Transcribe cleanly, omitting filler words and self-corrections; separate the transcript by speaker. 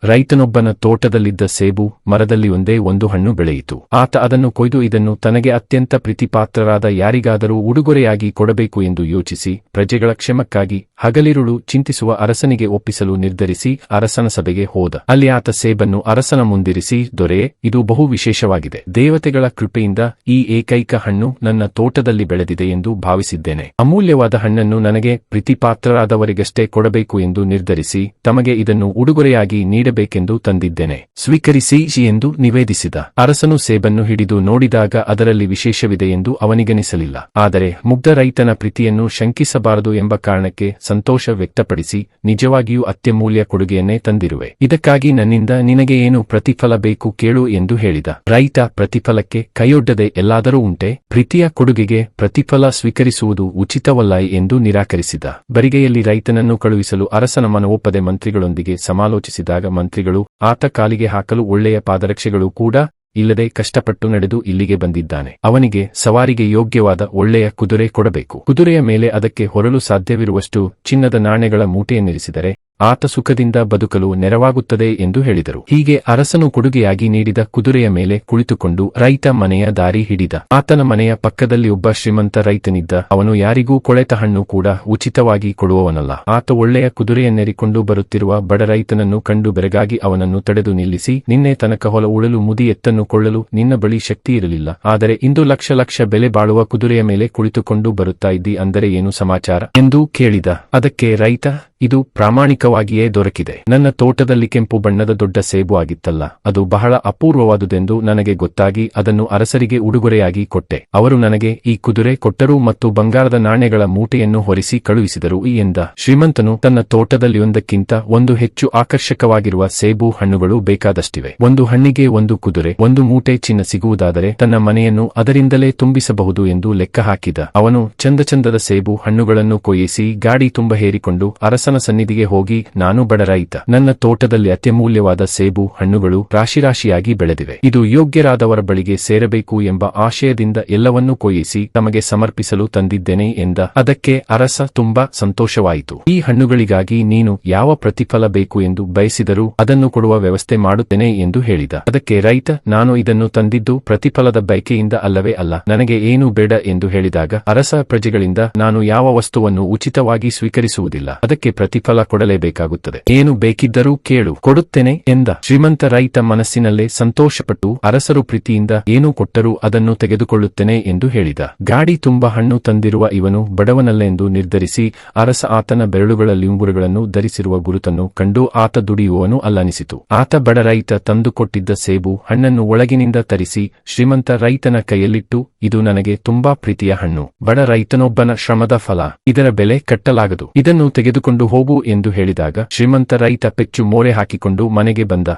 Speaker 1: ರೈತನೊಬ್ಬನ ತೋಟದಲ್ಲಿದ್ದ ಸೇಬು ಮರದಲ್ಲಿ ಒಂದೇ ಒಂದು ಹಣ್ಣು ಬೆಳೆಯಿತು. ಆತ ಅದನ್ನು ಕೊಯ್ದು ಇದನ್ನು ತನಗೆ ಅತ್ಯಂತ ಪ್ರೀತಿಪಾತ್ರರಾದ ಯಾರಿಗಾದರೂ ಉಡುಗೊರೆಯಾಗಿ ಕೊಡಬೇಕು ಎಂದು ಯೋಚಿಸಿ ಪ್ರಜೆಗಳ ಕ್ಷೇಮಕ್ಕಾಗಿ ಹಗಲಿರುಳು ಚಿಂತಿಸುವ ಅರಸನಿಗೆ ಒಪ್ಪಿಸಲು ನಿರ್ಧರಿಸಿ ಅರಸನ ಸಭೆಗೆ ಹೋದ. ಅಲ್ಲಿ ಆತ ಸೇಬನ್ನು ಅರಸನ ಮುಂದಿರಿಸಿ, ದೊರೆಯೇ, ಇದು ಬಹು ವಿಶೇಷವಾಗಿದೆ. ದೇವತೆಗಳ ಕೃಪೆಯಿಂದ ಈ ಏಕೈಕ ಹಣ್ಣು ನನ್ನ ತೋಟದಲ್ಲಿ ಬೆಳೆದಿದೆ ಎಂದು ಭಾವಿಸಿದ್ದೇನೆ. ಅಮೂಲ್ಯವಾದ ಹಣ್ಣನ್ನು ನನಗೆ ಪ್ರೀತಿಪಾತ್ರರಾದವರಿಗಷ್ಟೇ ಕೊಡಬೇಕು ಎಂದು ನಿರ್ಧರಿಸಿ ತಮಗೆ ಇದನ್ನು ಉಡುಗೊರೆಯಾಗಿ ನೀಡಬೇಕೆಂದು ತಂದಿದ್ದೇನೆ. ಸ್ವೀಕರಿಸಿ ಎಂದು ನಿವೇದಿಸಿದ. ಅರಸನು ಸೇಬನ್ನು ಹಿಡಿದು ನೋಡಿದಾಗ ಅದರಲ್ಲಿ ವಿಶೇಷವಿದೆ ಎಂದು ಅವನಿಗನಿಸಲಿಲ್ಲ. ಆದರೆ ಮುಗ್ಧ ರೈತನ ಪ್ರೀತಿಯನ್ನು ಶಂಕಿಸಬಾರದು ಎಂಬ ಕಾರಣಕ್ಕೆ ಸಂತೋಷ ವ್ಯಕ್ತಪಡಿಸಿ, ನಿಜವಾಗಿಯೂ ಅತ್ಯಮೂಲ್ಯ ಕೊಡುಗೆಯನ್ನೇ ತಂದಿರುವೆ. ಇದಕ್ಕಾಗಿ ನನ್ನಿಂದ ನಿನಗೆ ಏನು ಪ್ರತಿಫಲ ಬೇಕು ಕೇಳು ಎಂದು ಹೇಳಿದ. ರೈತ ಪ್ರತಿಫಲಕ್ಕೆ ಕೈಯೊಡ್ಡದೆ ಎಲ್ಲಾದರೂ ಉಂಟೆ? ಪ್ರೀತಿಯ ಕೊಡುಗೆಗೆ ಪ್ರತಿಫಲ ಸ್ವೀಕರಿಸುವುದು ಉಚಿತವಲ್ಲ ಎಂದು ನಿರಾಕರಿಸಿದ. ಬರಿಗೈಯಲ್ಲಿ ರೈತನನ್ನು ಕಳುಹಿಸಲು ಅರಸನ ಮನವೊಪ್ಪದೆ ಮಂತ್ರಿಗಳೊಂದಿಗೆ ಸಮಾಲೋಚಿಸಿದಾಗ ಮಂತ್ರಿಗಳು, ಆತ ಕಾಲಿಗೆ ಹಾಕಲು ಒಳ್ಳೆಯ ಪಾದರಕ್ಷೆಗಳು ಕೂಡ ಇಲ್ಲದೆ ಕಷ್ಟಪಟ್ಟು ನಡೆದು ಇಲ್ಲಿಗೆ ಬಂದಿದ್ದಾನೆ. ಅವನಿಗೆ ಸವಾರಿಗೆ ಯೋಗ್ಯವಾದ ಒಳ್ಳೆಯ ಕುದುರೆ ಕೊಡಬೇಕು. ಕುದುರೆಯ ಮೇಲೆ ಅದಕ್ಕೆ ಹೊರಲು ಸಾಧ್ಯವಿರುವಷ್ಟು ಚಿನ್ನದ ನಾಣ್ಯಗಳ ಮೂಟೆಯನ್ನಿರಿಸಿದರೆ ಆತ ಸುಖದಿಂದ ಬದುಕಲು ನೆರವಾಗುತ್ತದೆ ಎಂದು ಹೇಳಿದರು. ಹೀಗೆ ಅರಸನು ಕೊಡುಗೆಯಾಗಿ ನೀಡಿದ ಕುದುರೆಯ ಮೇಲೆ ಕುಳಿತುಕೊಂಡು ರೈತ ಮನೆಯ ದಾರಿ ಹಿಡಿದ. ಆತನ ಮನೆಯ ಪಕ್ಕದಲ್ಲಿ ಒಬ್ಬ ಶ್ರೀಮಂತ ರೈತನಿದ್ದ. ಅವನು ಯಾರಿಗೂ ಕೊಳೆತ ಹಣ್ಣು ಕೂಡ ಉಚಿತವಾಗಿ ಕೊಡುವವನಲ್ಲ. ಆತ ಒಳ್ಳೆಯ ಕುದುರೆಯನ್ನೇರಿಕೊಂಡು ಬರುತ್ತಿರುವ ಬಡ ರೈತನನ್ನು ಕಂಡು ಬೆರಗಾಗಿ ಅವನನ್ನು ತಡೆದು ನಿಲ್ಲಿಸಿ, ನಿನ್ನೆ ತನಕ ಹೊಲ ಉಳಲು ಮುದಿ ಎತ್ತನ್ನು ಕೊಳ್ಳಲು ನಿನ್ನ ಬಳಿ ಶಕ್ತಿ ಇರಲಿಲ್ಲ, ಆದರೆ ಇಂದು ಲಕ್ಷ ಲಕ್ಷ ಬೆಲೆ ಬಾಳುವ ಕುದುರೆಯ ಮೇಲೆ ಕುಳಿತುಕೊಂಡು ಬರುತ್ತಾ ಇದ್ದಿ, ಅಂದರೆ ಏನು ಸಮಾಚಾರ ಎಂದು ಕೇಳಿದ. ಅದಕ್ಕೆ ರೈತ, ಇದು ಪ್ರಾಮಾಣಿಕವಾಗಿಯೇ ದೊರಕಿದೆ. ನನ್ನ ತೋಟದಲ್ಲಿ ಕೆಂಪು ಬಣ್ಣದ ದೊಡ್ಡ ಸೇಬು ಆಗಿತ್ತಲ್ಲ, ಅದು ಬಹಳ ಅಪೂರ್ವವಾದುದೆಂದು ನನಗೆ ಗೊತ್ತಾಗಿ ಅದನ್ನು ಅರಸರಿಗೆ ಉಡುಗೊರೆಯಾಗಿ ಕೊಟ್ಟೆ. ಅವರು ನನಗೆ ಈ ಕುದುರೆ ಕೊಟ್ಟರು ಮತ್ತು ಬಂಗಾರದ ನಾಣ್ಯಗಳ ಮೂಟೆಯನ್ನು ಹೊರಿಸಿ ಕಳುಹಿಸಿದರು ಎಂದ. ಶ್ರೀಮಂತನು ತನ್ನ ತೋಟದಲ್ಲಿ ಒಂದಕ್ಕಿಂತ ಒಂದು ಹೆಚ್ಚು ಆಕರ್ಷಕವಾಗಿರುವ ಸೇಬು ಹಣ್ಣುಗಳು ಬೇಕಾದಷ್ಟಿವೆ. ಒಂದು ಹಣ್ಣಿಗೆ ಒಂದು ಕುದುರೆ, ಒಂದು ಮೂಟೆ ಚಿನ್ನ ಸಿಗುವುದಾದರೆ ತನ್ನ ಮನೆಯನ್ನು ಅದರಿಂದಲೇ ತುಂಬಿಸಬಹುದು ಎಂದು ಲೆಕ್ಕ ಹಾಕಿದ. ಅವನು ಚಂದಚಂದದ ಸೇಬು ಹಣ್ಣುಗಳನ್ನು ಕೊಯ್ಯಿಸಿ ಗಾಡಿ ತುಂಬ ಹೇರಿಕೊಂಡು ಅರಸನ ಸನ್ನಿಧಿಗೆ ಹೋಗಿ, ನಾನು ಬಡ ರೈತ, ನನ್ನ ತೋಟದಲ್ಲಿ ಅತ್ಯಮೂಲ್ಯವಾದ ಸೇಬು ಹಣ್ಣುಗಳು ರಾಶಿರಾಶಿಯಾಗಿ ಬೆಳೆದಿವೆ. ಇದು ಯೋಗ್ಯರಾದವರ ಬಳಿಗೆ ಸೇರಬೇಕು ಎಂಬ ಆಶಯದಿಂದ ಎಲ್ಲವನ್ನೂ ಕೊಯ್ಯಿಸಿ ತಮಗೆ ಸಮರ್ಪಿಸಲು ತಂದಿದ್ದೇನೆ ಎಂದ. ಅದಕ್ಕೆ ಅರಸ ತುಂಬಾ ಸಂತೋಷವಾಯಿತು. ಈ ಹಣ್ಣುಗಳಿಗಾಗಿ ನೀನು ಯಾವ ಪ್ರತಿಫಲ ಬೇಕು ಎಂದು ಬಯಸಿದರೂ ಅದನ್ನು ಕೊಡುವ ವ್ಯವಸ್ಥೆ ಮಾಡುತ್ತೇನೆ ಎಂದು ಹೇಳಿದ. ಅದಕ್ಕೆ ರೈತ, ನಾನು ಇದನ್ನು ತಂದಿದ್ದು ಪ್ರತಿಫಲದ ಬಯಕೆಯಿಂದ ಅಲ್ಲವೇ ಅಲ್ಲ, ನನಗೆ ಏನೂ ಬೇಡ ಎಂದು ಹೇಳಿದಾಗ ಅರಸ, ಪ್ರಜೆಗಳಿಂದ ನಾನು ಯಾವ ವಸ್ತುವನ್ನು ಉಚಿತವಾಗಿ ಸ್ವೀಕರಿಸುವುದಿಲ್ಲ, ಅದಕ್ಕೆ ಪ್ರತಿಫಲ ಕೊಡಲೇಬೇಕಾಗುತ್ತದೆ. ಏನು ಬೇಕಿದ್ದರೂ ಕೇಳು, ಕೊಡುತ್ತೇನೆ ಎಂದ. ಶ್ರೀಮಂತ ರೈತ ಮನಸ್ಸಿನಲ್ಲೇ ಸಂತೋಷಪಟ್ಟು ಅರಸರು ಪ್ರೀತಿಯಿಂದ ಏನು ಕೊಟ್ಟರೂ ಅದನ್ನು ತೆಗೆದುಕೊಳ್ಳುತ್ತೇನೆ ಎಂದು ಹೇಳಿದ. ಗಾಡಿ ತುಂಬ ಹಣ್ಣು ತಂದಿರುವ ಇವನು ಬಡವನಲ್ಲೆಂದು ನಿರ್ಧರಿಸಿ ಅರಸ ಆತನ ಬೆರಳುಗಳಲ್ಲಿ ಉಂಗುರಗಳನ್ನು ಧರಿಸಿರುವ ಗುರುತನ್ನು ಕಂಡು ಆತ ದುಡಿಯುವವನು ಅಲ್ಲನಿಸಿತು. ಆತ ಬಡ ರೈತ ತಂದುಕೊಟ್ಟಿದ್ದ ಸೇಬು ಹಣ್ಣನ್ನು ಒಳಗಿನಿಂದ ತರಿಸಿ ಶ್ರೀಮಂತ ರೈತನ ಕೈಯಲ್ಲಿಟ್ಟು, ಇದು ನನಗೆ ತುಂಬಾ ಪ್ರೀತಿಯ ಹಣ್ಣು, ಬಡ ರೈತನೊಬ್ಬನ ಶ್ರಮದ ಫಲ, ಇದರ ಬೆಲೆ ಕಟ್ಟಲಾಗದು, ಇದನ್ನು ತೆಗೆದುಕೊಂಡು ಹೋಗು ಎಂದು ಹೇಳಿದಾಗ ಶ್ರೀಮಂತ ರೈತ ಪೆಚ್ಚು ಮೋರೆ ಹಾಕಿಕೊಂಡು ಮನೆಗೆ ಬಂದ.